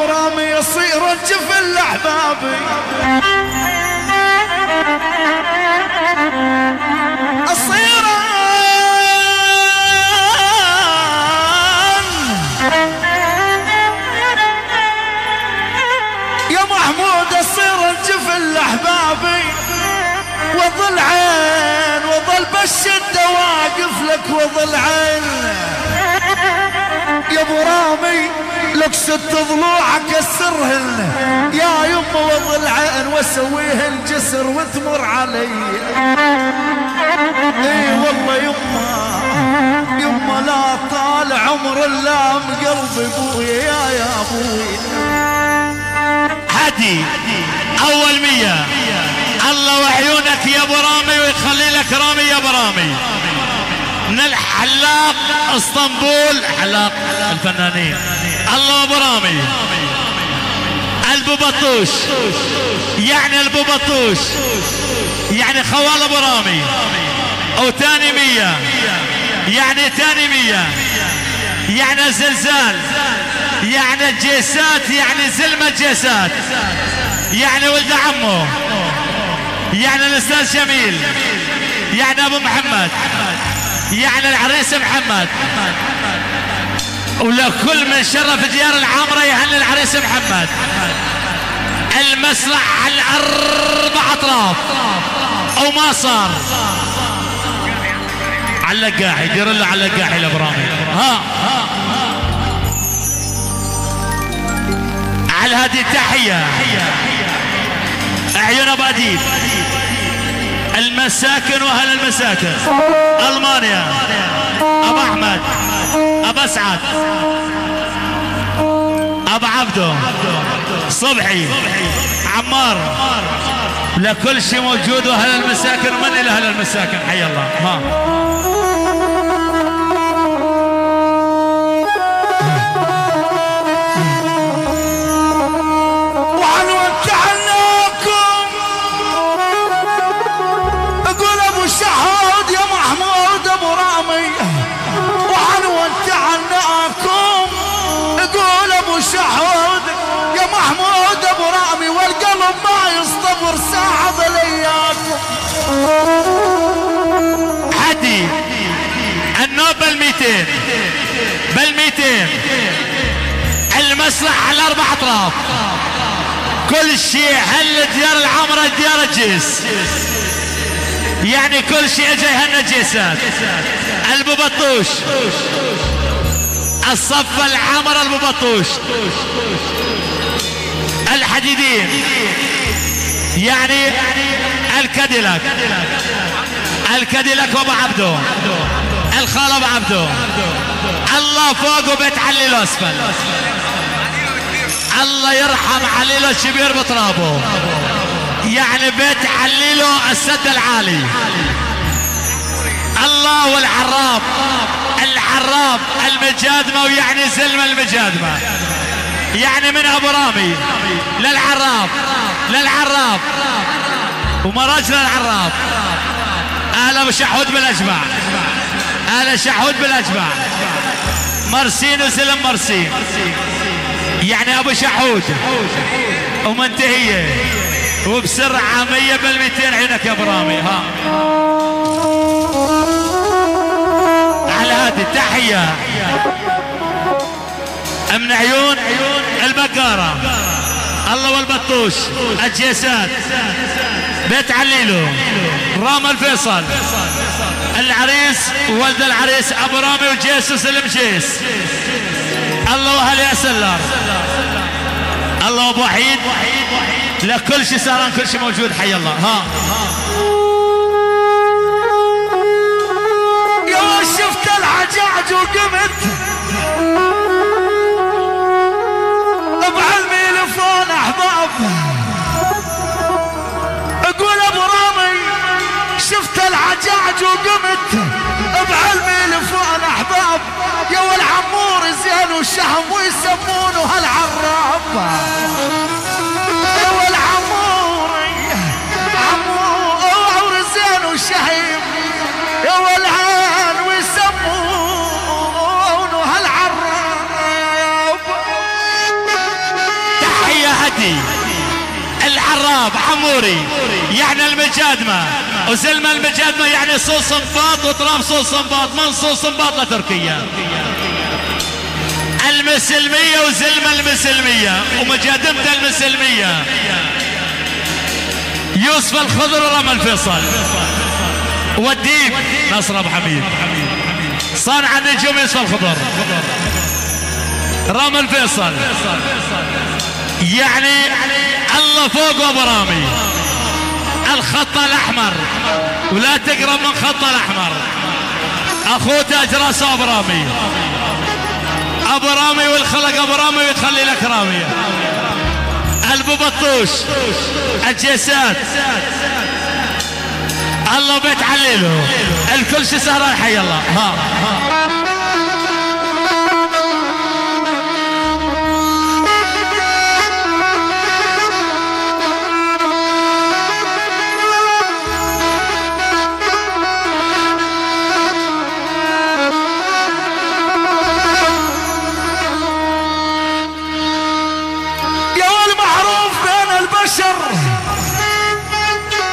ابو رامي يصير الجفل لاحبابي اصير يا محمود اصير الجفل لاحبابي وظل عين وظل بالشدة واقف لك وظل عين يا ابو رامي لك 6 ضلوع اكسرهن يا يمه وظل عين واسويهن جسر وتمر علي اي والله يمه لا طال عمر اللام قلبي ابويا يا ابوي هدي اول 100 الله وعيونك يا ابو رامي ويخلي لك رامي يا ابو رامي من الحلاق اسطنبول حلاق الفنانين الله ابو رامي البو بطوش يعني البو بطوش يعني خوال ابو رامي او تاني 100 يعني تاني 100 يعني زلزال يعني جيسات يعني زلمة جيسات يعني ولد عمه يعني الاستاذ جميل يعني ابو محمد يعني العريس محمد ولكل من شرف ديار العامرة يهني العريس محمد المسرح على 4 اطراف او ما صار على القاحي دير له على القاحي لابرامي ها على هذه التحية عيون ابو اديب المساكن واهل المساكن المانيا ابو احمد ابو اسعد ابو عبده صبحي عمار لكل شيء موجود واهل المساكن من الى اهل المساكن حي الله ها شحود يا محمود ابو رامي والقلب ما يصطبر ساعة ظلياكم حدي النوب بال200 المسرح على 4 اطراف كل شيء هل ديار العمرة ديار الجيس يعني كل شيء اجى يهنى جيسات البو بطوش الصف العمر ابو بطوش الحديدين يعني الكاديلاك وابو عبده الخال ابو عبده الله فوق وبيت عليله اسفل الله يرحم عليله الشبير بترابه يعني بيت عليله السد العالي الله والعراب المجادمة ويعني زلمة المجادمة يعني من ابو رامي للعراب ومراجل العراب اهل ابو شحود بالاجمع اهل شحود بالاجمع مرسين وزلم مرسين يعني ابو شحود ومنتهية وبسرعة 100 بال200 عينك يا ابو رامي ها على هذه التحية من عيون البقارة الله والبطوش الجيسات بيت عليلو رام الفيصل العريس وولد العريس ابو رامي وجيس وسلم جيس الله واهل يا سلار الله وابو وحيد لكل شيء صار كل شيء موجود حي الله ها يا شفت العجاج وقمت بعلمي لفون احباب اقول ابو رامي شفت العجاج وقمت بعلمي لفون احباب يا والعمور زين والشهم ويسمونه هالعراب يا والعمور عمور زين وشهيم يا والعين ويسمونه هالعراب العراب حموري يعني المجادمة، وزلمة المجادمة يعني صوص صنباط، وطراب صوص صنباط، من صوص صنباط لتركيا. المسلمية وزلمة المسلمية ومجادمة المسلمية. يوسف الخضر ورامي الفيصل والديب نصر ابو حميد. صانع النجوم يوسف الخضر، رامي الفيصل يعني الله فوق ابو رامي. الخط الاحمر ولا تقرب من خط الاحمر. اخوه تاج راس ابو رامي، ابو رامي والخلق ابو رامي ويخلي لك راميه. البو بطوش الجيسات الله بيت عليله الكل شي سهران حي الله. ها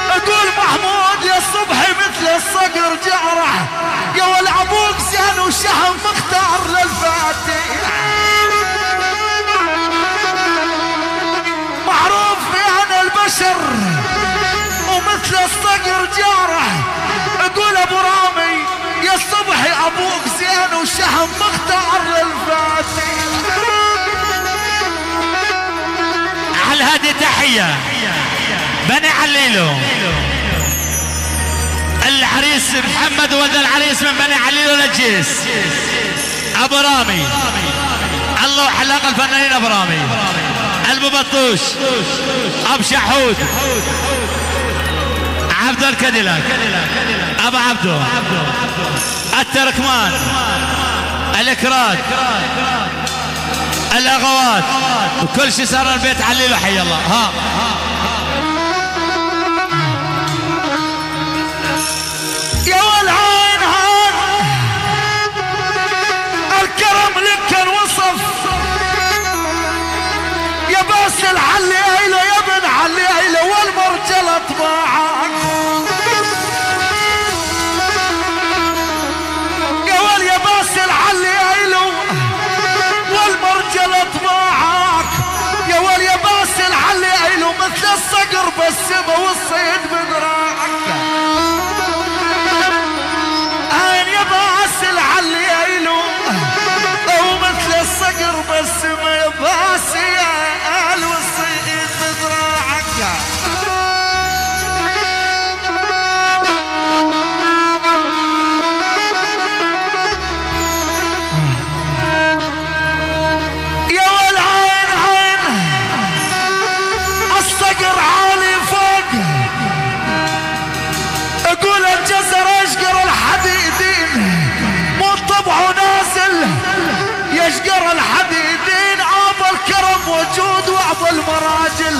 اقول محمود يا الصبحي مثل الصقر جعره، يا والعبوك زين وشهم مختار للفاتح. معروف بين البشر ومثل الصقر جاره. اقول ابو رامي يا الصبحي ابوك زين وشهم مختار للفاتح. على هذه تحية بني عليلو العريس محمد ولد العريس من بني عليلو للجيس ابو رامي. الله حلاق الفنانين ابو رامي. البو بطوش ابو شحود عبد الكدلك ابو عبدو التركمان الاكراد الاغوات وكل شيء صار البيت عليلو حي الله. ها يا والعين هان الكرم لك الوصف، يا باس العلي عيله يا بن علي عيله والمرجله طباعك. يا ول يا باس العلي عيله والمرجله طباعك. يا ول يا باس العلي عيله مثل الصقر بالسما والصيد بدراعك. العلي عيلو او مثل الصقر بس ما يباس يا آل والصيد بذراعك. يا والعين عين الصقر عالي فوق. اقول الجزر اشقر الحديدين طبعه نازل يشقر الحديدين. عاب الكرم وجود وعب المراجل.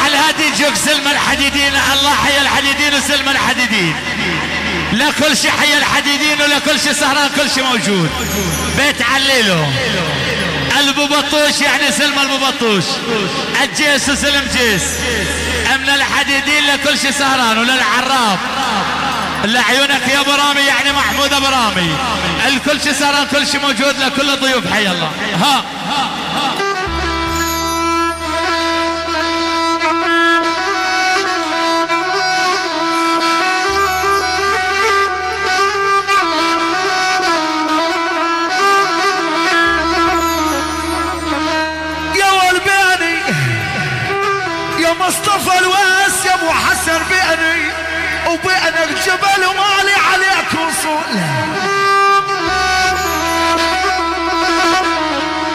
على هذه جوك سلم الحديدين. الله حي الحديدين وسلم الحديدين. لا كل شيء حي الحديدين ولا كل شيء سهران، كل شيء موجود. بيت عليلو البو بطوش يعني سلم البو بطوش الجيس وسلم جيس. من الحديدين لكل شيء سهران وللعراب لعيونك يا ابو رامي يعني محمود ابو رامي. الكل شيء سهران كل شيء موجود لكل الضيوف حي الله. ها مصطفى الواس يا ابو حسن بئني وبئنك جبل ومالي عليك وصول.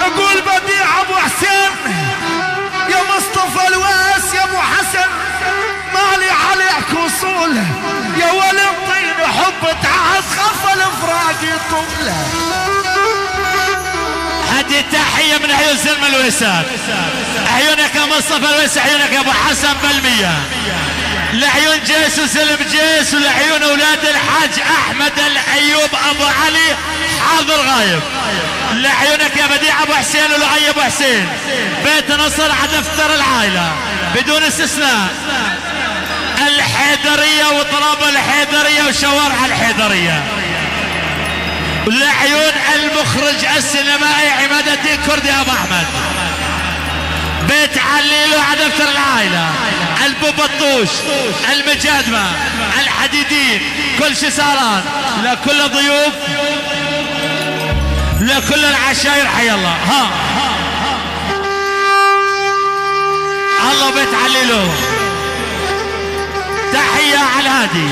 اقول بديع ابو حسين يا مصطفى الواس يا ابو حسن مالي عليك وصول. يا ولد طين حب تعهد خف الافراق يطول. هذه تحية من عيون سلم الويسات. عيونك يا مصطفى الويس، عيونك يا ابو حسن بالمية. لعيون جيس وسلم جيس ولعيون اولاد الحاج احمد الايوب ابو علي حاضر غايب. لعيونك يا بديع ابو حسين ولؤي ابو حسين. بيت نصر على دفتر العائلة بدون استثناء. الحيدرية وطرابة الحيدرية وشوارع الحيدرية. لعيون المخرج السينمائي عماد الدين كردي ابو احمد. بيت عليلو على دفتر العائلة. البوبطوش المجادمة الحديدين كل شي سهران. لكل ضيوف لكل العشاير حي الله. ها الله بيت عليلو. تحية على الهادي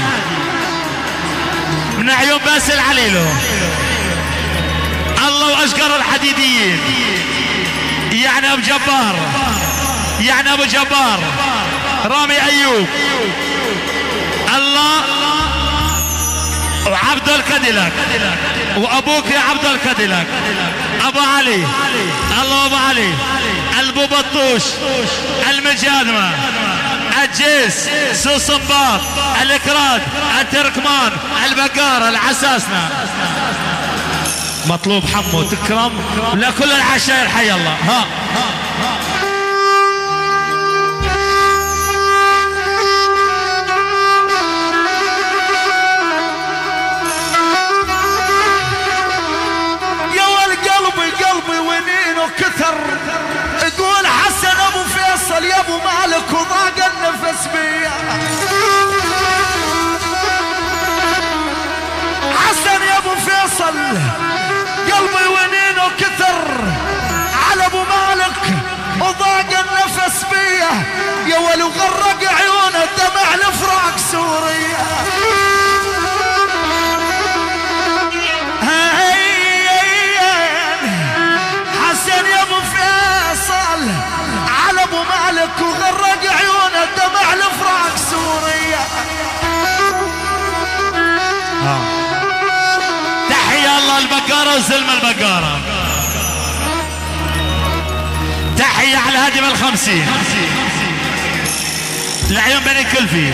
من عيون باسل عليلو. الله واشقر الحديديين يعني ابو جبار يعني ابو جبار رامي ايوب. الله وعبد الكدلك وابوك يا عبد الكدلك ابو علي. الله ابو علي. البو بطوش المجادمة الجيس سوسنباط الاكراد التركمان البقارة العساسنا. مطلوب حمو تكرم لكل العشائر حي الله. ها يا والقلبي قلبي ونينه كثر. يقول حسن ابو فيصل يا ابو مالك وضاق النفس بيا. حسن يا ابو فيصل قلبي ونينه كثر على ابو مالك وضاق النفس بيا. يا ولو غرق عيونه دمع لفراق سوريا. حسن يا ابو فيصل على ابو مالك وغرق عيونه دمع لفراق سوريا. تحية الله البقارة وسلم البقارة. تحية على الهادي بالخمسين. العيون بني كلفي.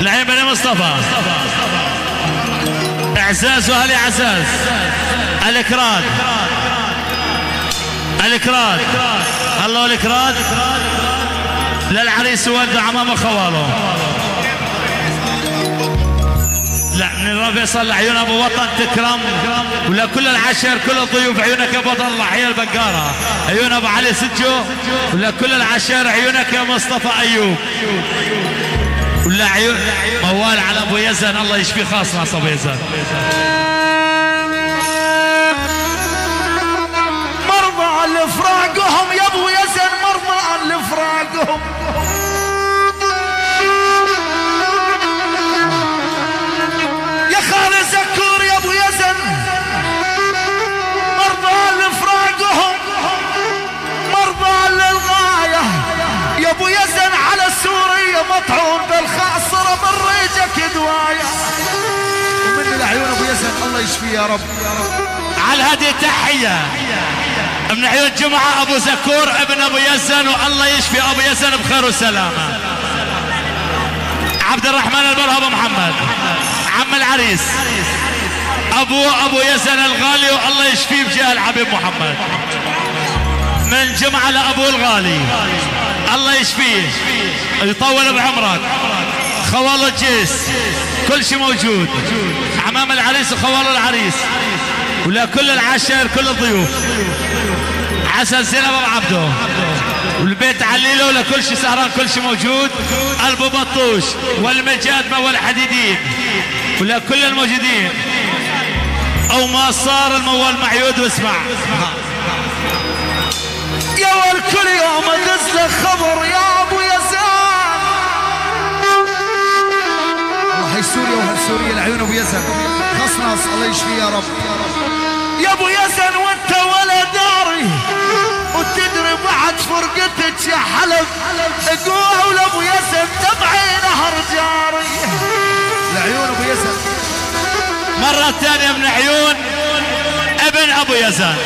العيون بني مصطفى. اعزاز واهلي اعزاز. الاكراد الاكراد. الله الاكراد للعريس وولده عمامه خواله. لا من الربيع صلى عيون ابو وطن تكرم ولكل العشر كل الضيوف. عيونك يا بطل الله حي البقاره. عيون ابو علي سجو ولكل العشر. عيونك يا مصطفى ايوب. ولا عيون موال على ابو يزن الله يشفي خاص ناس ابو يزن. مرضى لفراقهم يا ابو يزن مرضى لفراقهم. خالد زكور يا ابو يزن مرضى لفراقهم مرضى للغاية. يا ابو يزن على سوريا مطعون بالخاصرة من ريجك دواية. ومن العيون ابو يزن الله يشفيه يا رب. على هذه تحية من عيون جمعة ابو زكور ابن ابو يزن والله يشفي ابو يزن بخير وسلامة. عبد الرحمن البرهب محمد عم العريس ابو يزن الغالي والله يشفيه بجاه الحبيب محمد. من جمعة لابو الغالي الله يشفيه يطول بعمرك. خوال الجيس كل شيء موجود. عمام العريس وخوال العريس ولكل العشائر كل الضيوف. عسل زينب ابو عبده والبيت عليله لكل شيء سهران كل شيء موجود. البو بطوش والمجادمة والحديدين ولكل الموجودين. او ما صار الموال معيود واسمع. يا والكل يوم ادز لك خبر يا ابو يزن. الله هي سوريا وهل سوريا العيون ابو يزن خصنص الله يشفيه يا رب. يا ابو يزن وانت ولا داري وتدري بعد فرقتك يا حلب. قول ابو يزن دمعي نهر جاري. العيون ابو يزن مرة ثانية من عيون ابن ابو يزن.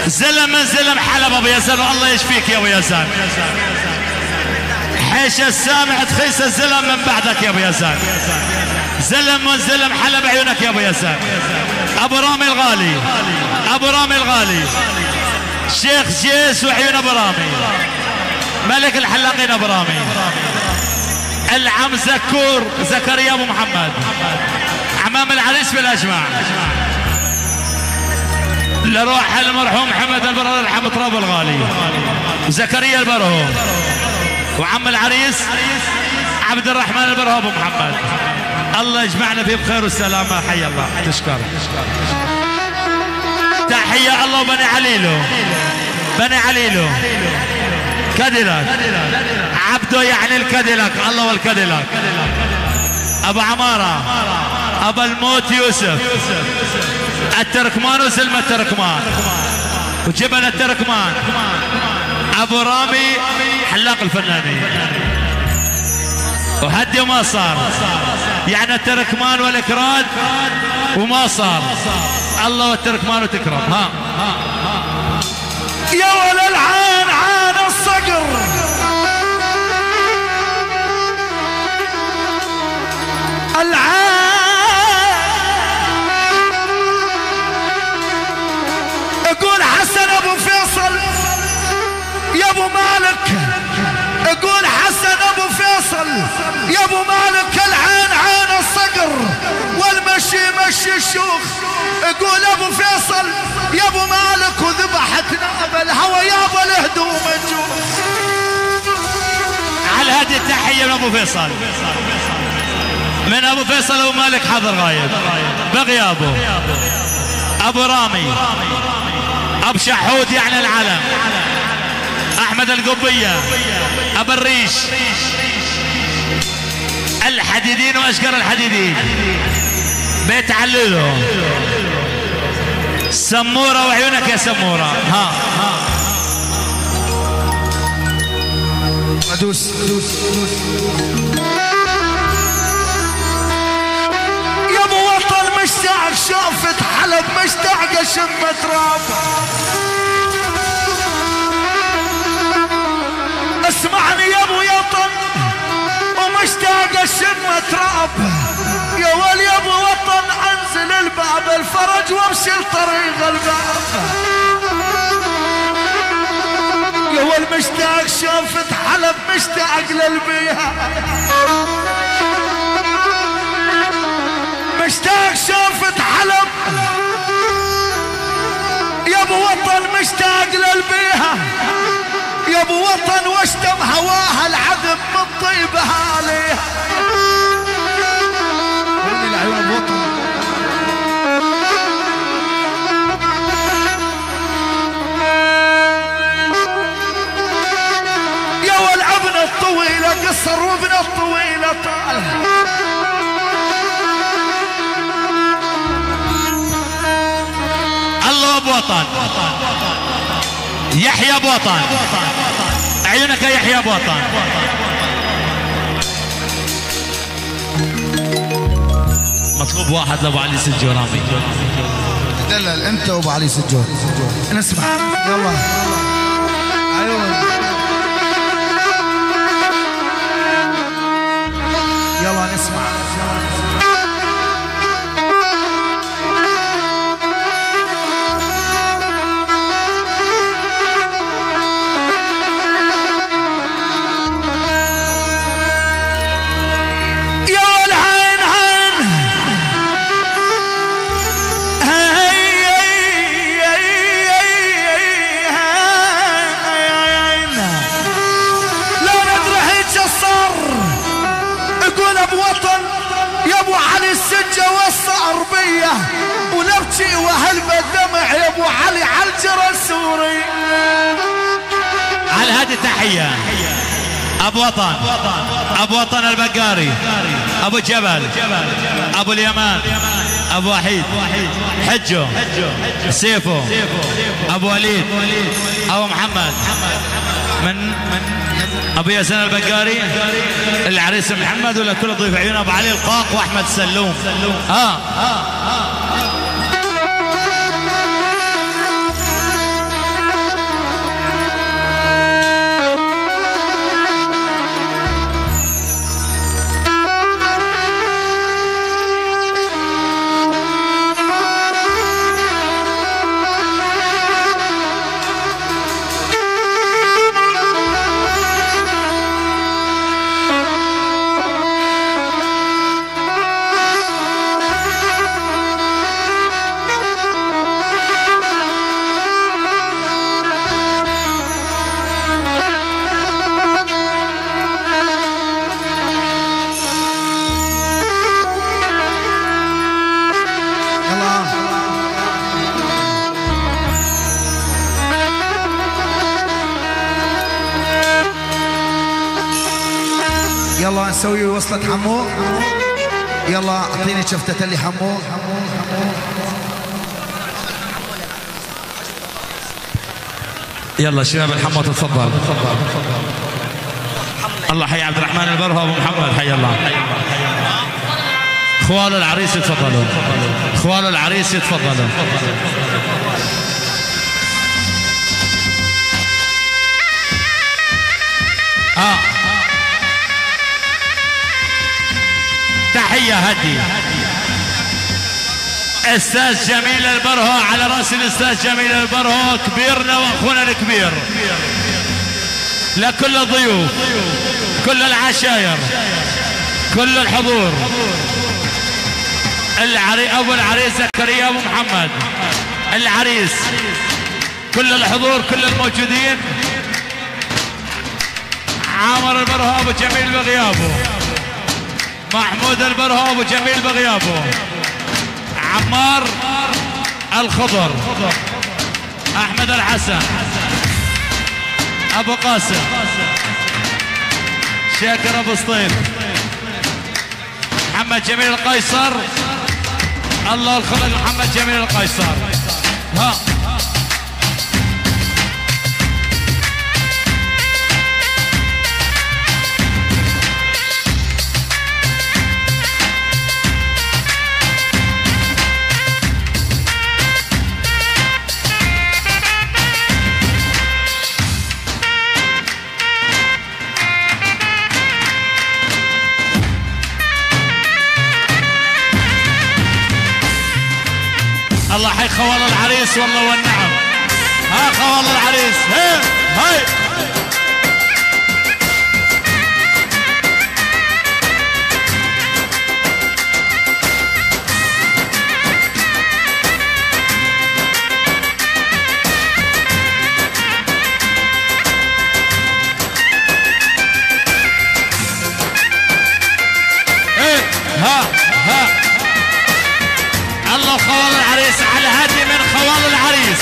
زلم من زلم حلب ابو يزن والله يشفيك يا ابو يزن. حيش السامع تخيس الزلم من بعدك يا ابو يزن. زلم والزلم حلب عيونك يا ابو ياسر. ابو رامي الغالي، ابو رامي الغالي، شيخ جيس وعيون ابو رامي، ملك الحلاقين ابو رامي، العم زكور زكريا ابو محمد، عمام العريس بالاجمع، لروح المرحوم محمد البرهو الحم تراب الغالي، زكريا البرهو، وعم العريس عبد الرحمن البرهو ابو محمد. الله يجمعنا فيه بخير والسلامه. حي الله. تشكر. تحيه الله وبني عليلو، بني عليلو كاديلاك، عبده يعني الكاديلاك، الله والكاديلاك. ابو عماره، ابو الموت يوسف، التركمان وسلمى التركمان وجبل التركمان، ابو رامي حلاق الفنانين، وهدي ما صار يعني التركمان والاكراد وما صار. الله والتركمان وتكرم. ها يا ولا العين عين الصقر، العين يقول حسن ابو فيصل يا ابو مالك، يقول حسن ابو فيصل يا ابو مالك، العين عين الصقر والمشي مشي الشوخ. يقول ابو فيصل يا ابو مالك وذبحتنا بالهوى يا ابو الهدوم الجوخ. على هذه التحيه من ابو فيصل، من ابو فيصل ابو مالك حاضر غايب بغيابه. ابو رامي، ابو شحود يعني العلم، احمد القبيه، ابو الريش، الحديدين واشقر الحديدين، بيت عللو، سموره وعيونك يا سموره. ها دوس يا ابو وطن مشتاق شافت حلب، مشتاق اشم تراب. اسمعني يا ابو وطن ومشتاق اشم تراب. يا ولي يا ابو وطن انزل الباب الفرج وامشي لطريق الباب. يا ول مشتاق شافت حلب، مشتاق للبيها، مشتاق شافت حلب يا ابو وطن، مشتاق للبيها يا ابو وطن، واشتم هواها العذب من طيبها عليها. ولي العيون ابو وطن. يا والابنة الطويلة قصر وابنة الطويلة طال. الله ابو وطن، يحيى ابو وطن، عيونك يا يحيى ابو وطن. مطلوب واحد لابو علي سجورامي. دلل انت وابو علي سجور. نسمع يلا. عيون يلا نسمع. السجة والصعربية ونبكي وهلب الدمع يا ابو علي على الجرى السوري. على هذه التحية ابو وطن، ابو وطن البقاري، ابو جبل، ابو اليمان، ابو وحيد، حجه، سيفو، ابو وليد، ابو محمد، من ابو ياسين البقاري، العريس محمد، ولا كل ضيف عيون ابو علي القاق واحمد سلوم. يلا نسوي وصلة حمو. يلا اعطيني شفتة اللي حمو. يلا شباب الحمو تتفضل. الله حي عبد الرحمن البرهة ابو محمد حي الله. اخوال العريس يتفضلوا. اخوال العريس يتفضلوا. تحية هدي استاذ جميل البرهو، على راس الاستاذ جميل البرهو كبيرنا واخونا الكبير، لكل الضيوف كل العشاير كل الحضور، ابو العريس زكريا ابو محمد، العريس، كل الحضور كل الموجودين، عامر البرهو ابو جميل بغيابه، محمود البرهو ابو جميل بغيابه، عمار الخضر، احمد الحسن، ابو قاسم، شاكر ابو سطيف، محمد جميل القيصر، الله الخلق محمد جميل القيصر. ها الله حي خوال العريس والله والنعم. ها خوال العريس هاي ها الله خوال العريس على هدي من خوال العريس،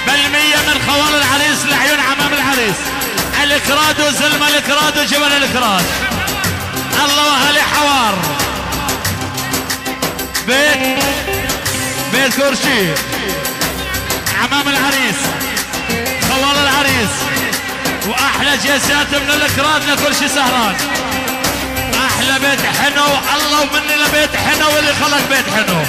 بالمية من خوال العريس لعيون عمام العريس، الكراد وزلمة الكراد وجبل الكراد. الله واهلي حوار بيت كرشي عمام العريس خوال العريس، واحلى جيسات من الكراد لكل شي سهران، احلى بيت حنو الله ومني لبيت حنو واللي خلق بيت حنو.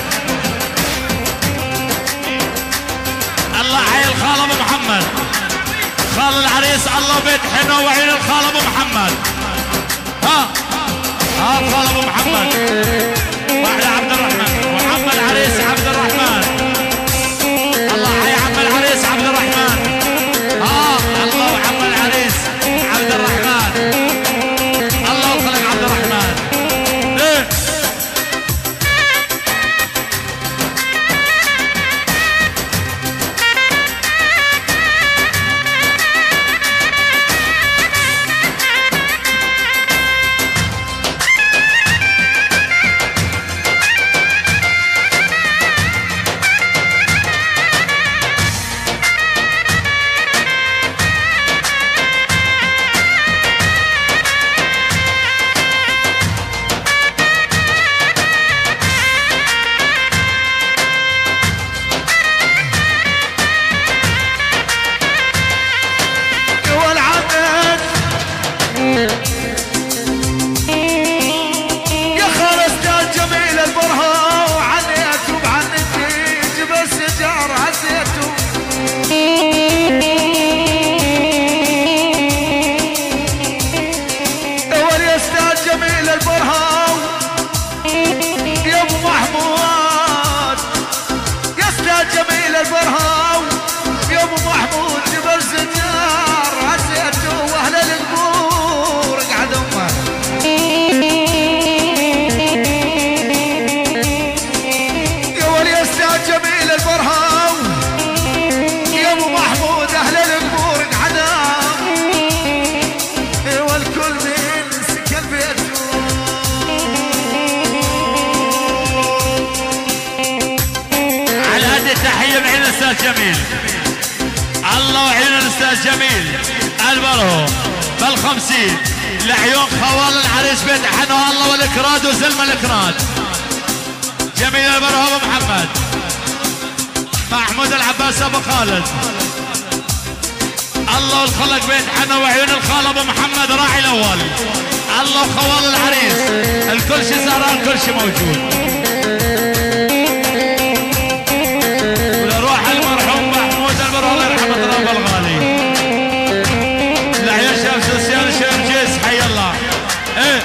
الله حي الخال ابو محمد، خال العريس الله بيت حنو وعين الخال ابو محمد. ها الخال ابو محمد واحلى عبد الرحمن، محمد عريس عبد الرحمن، الله حي عم العريس عبد الرحمن. الله وعم العريس عبد الرحمن، الله وخلق عبد الرحمن. ليه جميل الله وعين الاستاذ جميل البرهو بال50 لعيون خوال العريس بيت حنو الله والاكراد وزلمه الاكراد. جميل البرهوب محمد محمود العباس ابو خالد الله والخلق بيت حنو وعيون الخال ابو محمد راعي الاول الله وخوال العريس الكل شي زهران كل شي موجود. ولروح المرحوم محمود البرهوب الله يرحمه تراب الغالي. لعيون شيخ سوسيان شيخ جيس حي الله. ايه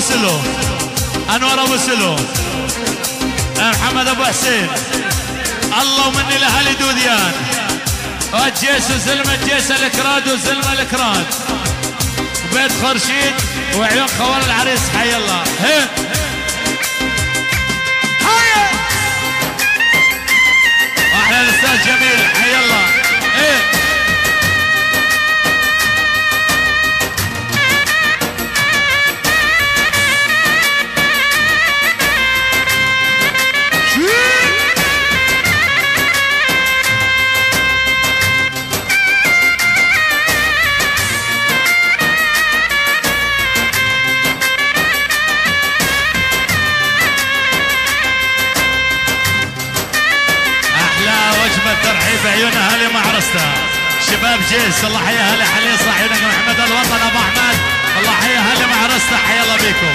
سلو انور ابو سلو محمد ابو حسين الله ومني لاهالي دوديان وجيس وزلمه جيس الاكراد وزلمه الاكراد وبيت خرشيد وعيون خوال العريس حي الله. هي هيا واحلى الاستاذ جميل حي الله. هي بعيون اهالي معرسته شباب جيس الله حيا اهالي حليص عيونك محمد الوطن ابو احمد الله حيا اهالي معرسته حيا الله بيكم.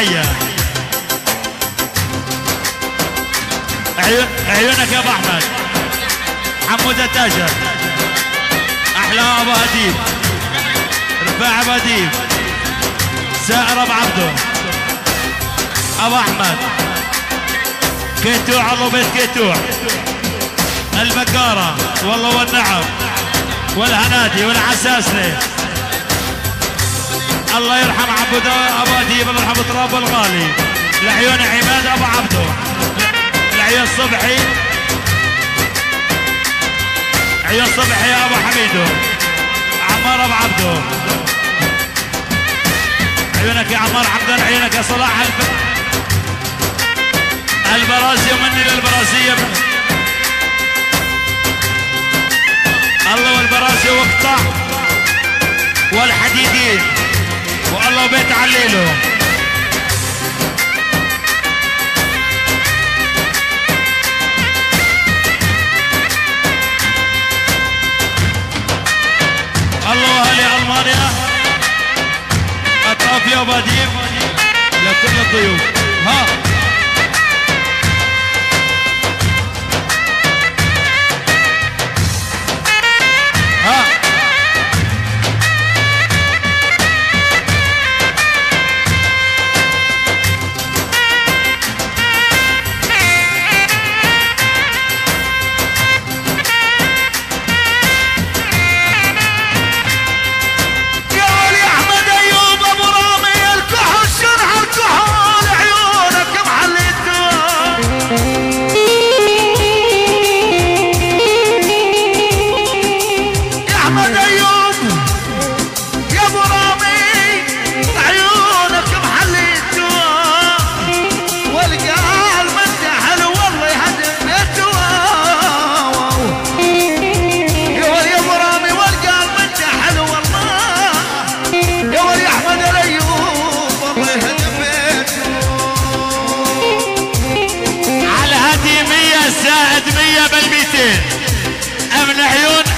تحية. عيونك يا ابو احمد. حمود التاجر، احلى ابو هديب، رفاع ابو هديب، سائر ابو عبده، ابو احمد، كيتوع الله بيت كيتوع، البقارة والله والنعم والهنادي والعساسلة. الله يرحم عبود ابو اديب، الله يرحم تراب الغالي. لعيون عماد ابو عبده، لعيون صبحي، عيون صبحي يا ابو حميدو، عمار ابو عبده. عيونك يا عمار حمدان، عيونك يا صلاح البرازي، ومني للبرازية. الله والبرازي وقطع والحديدين، والله بيت عليله. الله واهلي المانيا، اطراف يا باديم لكل الضيوف. ها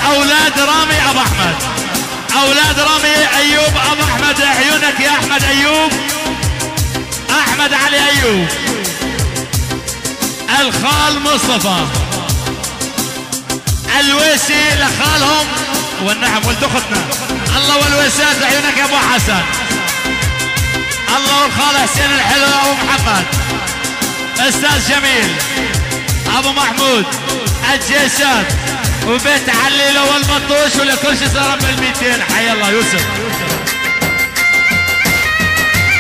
اولاد رامي ابو احمد، اولاد رامي ايوب ابو احمد. عيونك يا احمد ايوب، احمد علي ايوب، الخال مصطفى الويسي لخالهم والنعم ولد اختنا. الله والويسات. عيونك يا ابو حسن. الله والخال حسين الحلو ابو محمد، استاذ جميل ابو محمود، الجيسات وبيت عليله والمطوش ولكل شيء صار بال200. حي الله يوسف.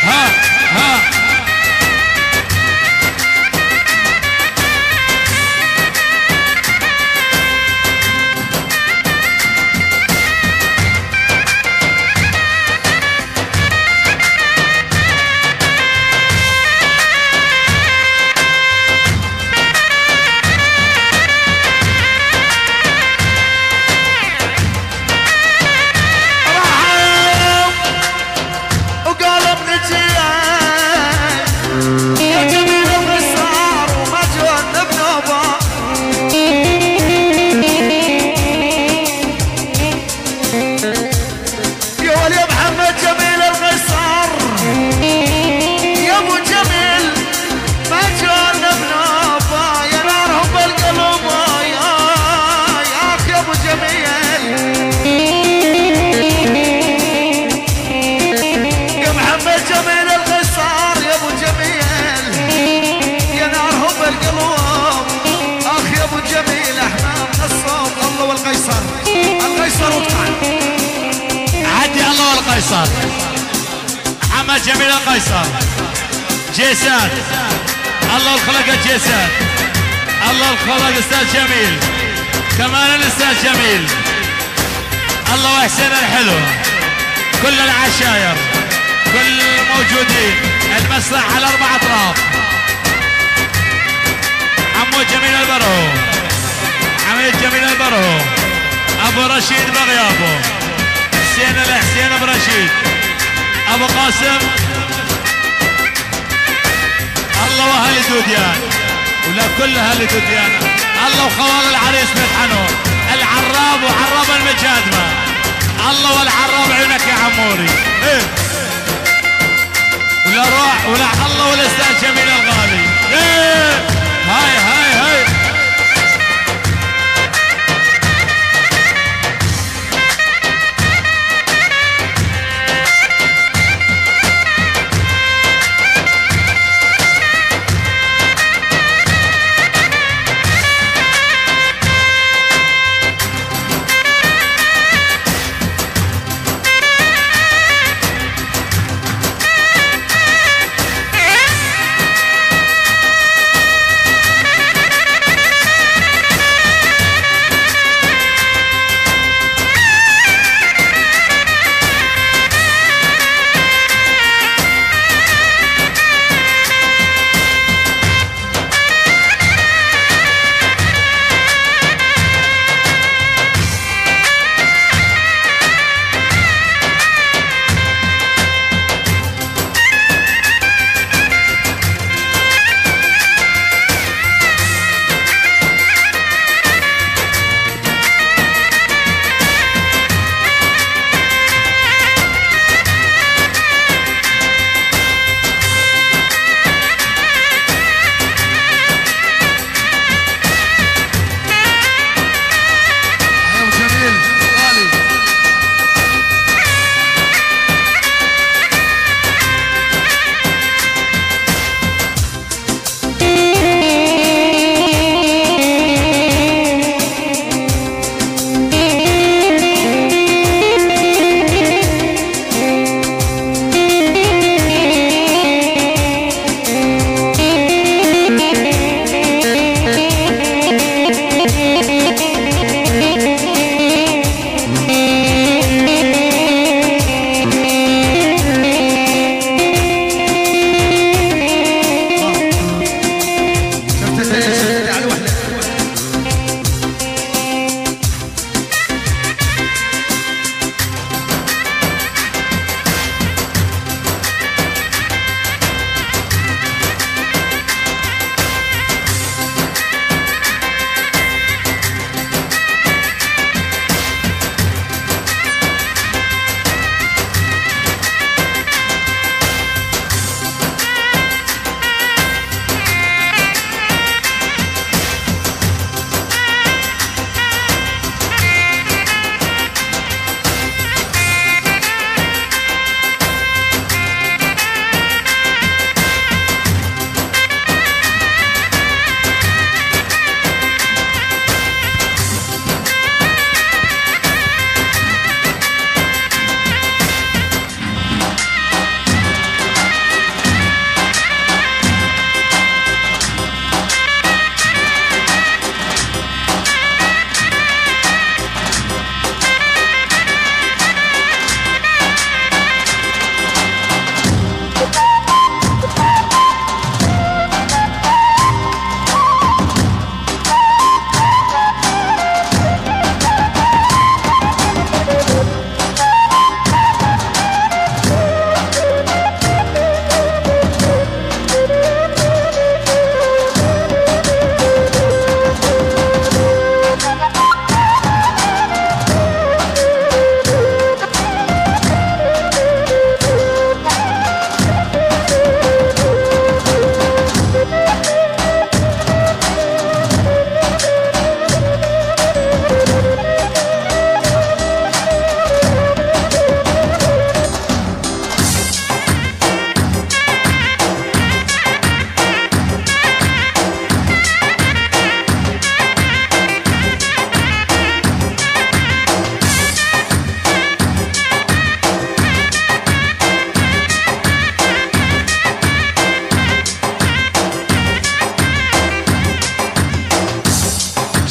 ها القيصر، محمد جميل القيصر، جيسان، الله الخلق الجيسان، الله الخلق استاذ جميل، كمان الاستاذ جميل، الله وحسين الحلو، كل العشاير، كل الموجودين، المسرح على 4 اطراف، حمود جميل البرهو، حميد جميل البرهو، ابو رشيد بغيابه، حسين الحسين ابو رشيد، ابو قاسم، الله واهل دوديان ولا كل اهل دوديان، الله وخوال العريس بيطحنوا، العراب وعراب المجادمه، الله والعراب عيونك يا عموري، ايه ولا روح ولا الله ولا استاذ جميل الغالي. ايه هاي هاي هاي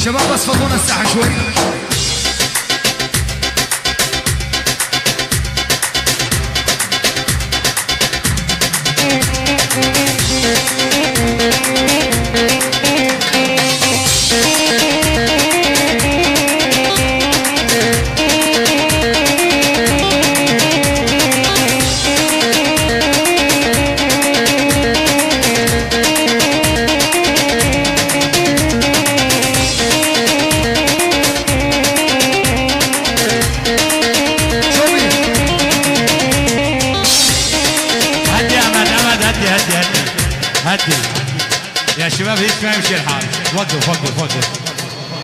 شباب بس فضونا الساحة شوي. يا شباب هيك ما يمشي الحال. وقف وقف وقف.